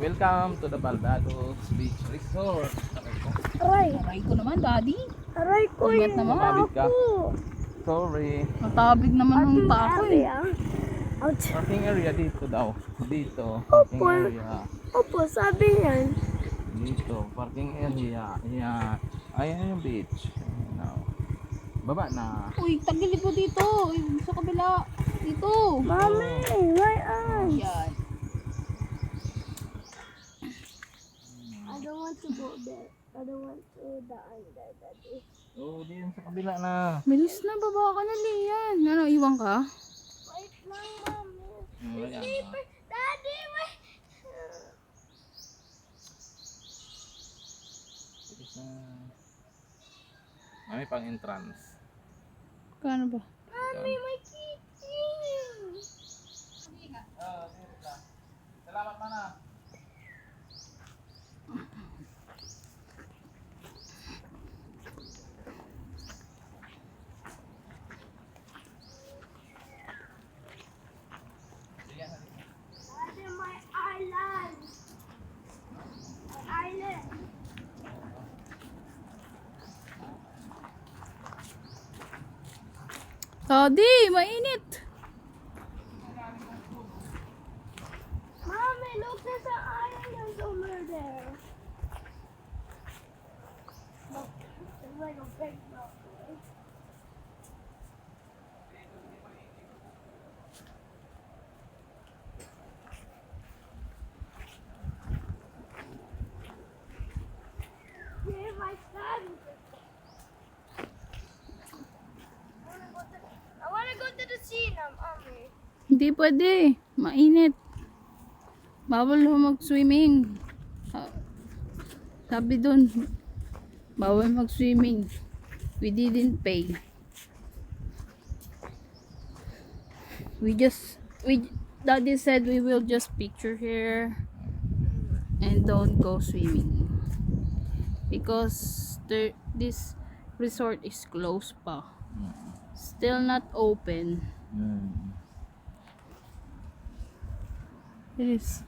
Welcome to the Baldados Beach Resort. Aray! Aray ko naman, daddy. Aray ko Ingat yung naman. Tumabig ka. ako! Sorry. Matabig naman ng pa ako eh. Ouch! Parking area dito daw. Dito. Parking Opo. area. Opo, sabi niyan. Dito. Parking area. Ayan. Ayan yung beach. Now. Baba na. Uy, tagilid mo dito. Sa kabila. Dito. Mami, my eyes! Yan. I don't want to go there. I don't want to daan there, daddy. Oh, diyan sa kabila na. Bilis na, baba ka na, Lian. Ano, iwan ka? Wait lang, mami. Oh, ayan. Daddy, wait! Bilis na. May pang entrance. Kano ba? Mami, my kitty! Salamat mana. Daddy, my island! My island! Daddy, mainit. Mommy, look, there's an island over there. Look, it's like a big mountain. Yeah, my son. I wanna go to the sea now, Mommy. Hindi pwede. Mainit. Bawal ho mag-swimming. Sabi dun, bawal mag-swimming. We didn't pay. Daddy said we will just picture here and don't go swimming. Because this resort is closed pa. Still not open. It is.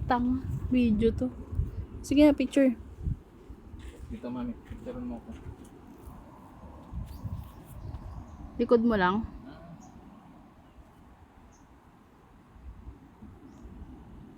Tang video to. Sige na, picture. Dito mami. Picturean mo ko. Likod mo lang.